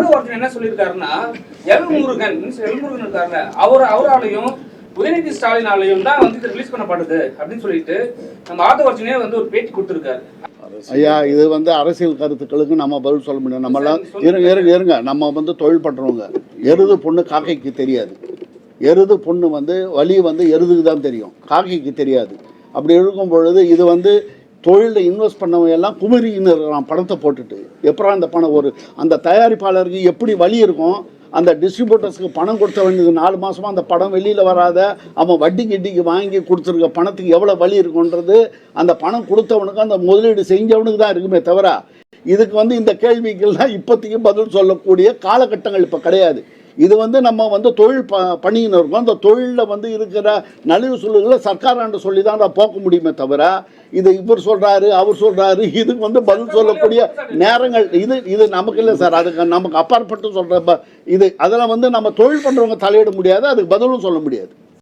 ஒருத்தர் என்ன சொல்லியிருக்காருன்னா, எல்முருகன் இருக்காருல்ல, அவராலையும் உதயநிதி ஸ்டாலினாலையும் தான் வந்து இது ரிலீஸ் பண்ணப்படுது அப்படின்னு சொல்லிட்டு நம்ம ஆதவர்ஜனே வந்து ஒரு பேட்டி கொடுத்துருக்காரு. ஐயா, இது வந்து அரசியல் கருத்துக்களுக்கு நம்ம பதில் சொல்ல முடியும். நம்மளாம் இருங்க, நம்ம வந்து தொழில் பண்ணுறவங்க. எருது பொண்ணு காக்கைக்கு தெரியாது. எருது பொண்ணு வந்து வலி வந்து எருதுக்கு தான் தெரியும், காக்கைக்கு தெரியாது. அப்படி இருக்கும் பொழுது இது வந்து தொழிலில் இன்வெஸ்ட் பண்ணவங்க எல்லாம் குமரின்னு இருக்கிறான் பணத்தை போட்டுட்டு. எப்பறம் அந்த பணம் அந்த தயாரிப்பாளருக்கு எப்படி வலி இருக்கும், அந்த டிஸ்ட்ரிபியூட்டர்ஸுக்கு பணம் கொடுத்த வேண்டியது 4 மாதமாக அந்த படம் வெளியில் வராத அவன் வட்டி கிட்டிக்கு வாங்கி கொடுத்துருக்க பணத்துக்கு எவ்வளோ வலி இருக்குன்றது அந்த பணம் கொடுத்தவனுக்கு அந்த முதலீடு செஞ்சவனுக்கு தான் இருக்குமே தவிர இதுக்கு வந்து இந்த கேள்விக்கெல்லாம் இப்போதைக்கு பதில் சொல்லக்கூடிய காலகட்டங்கள் இப்போ கிடையாது. இது வந்து நம்ம வந்து தொழில் பண்ணிக்கின்னு இருக்கோம். அந்த தொழிலில் வந்து இருக்கிற நலிவு சொல்லுகளை சர்க்காராண்டு சொல்லி தான் அதை போக்க முடியுமே தவிர இது இவர் சொல்கிறாரு அவர் சொல்கிறாரு இதுக்கு வந்து பதில் சொல்லக்கூடிய நேரங்கள் இது நமக்கு இல்லை சார். அதுக்கு நமக்கு அப்பாற்பட்டு சொல்கிற இது அதெல்லாம் வந்து நம்ம தொழில் பண்ணுறவங்க தலையிட முடியாது, அதுக்கு பதிலும் சொல்ல முடியாது.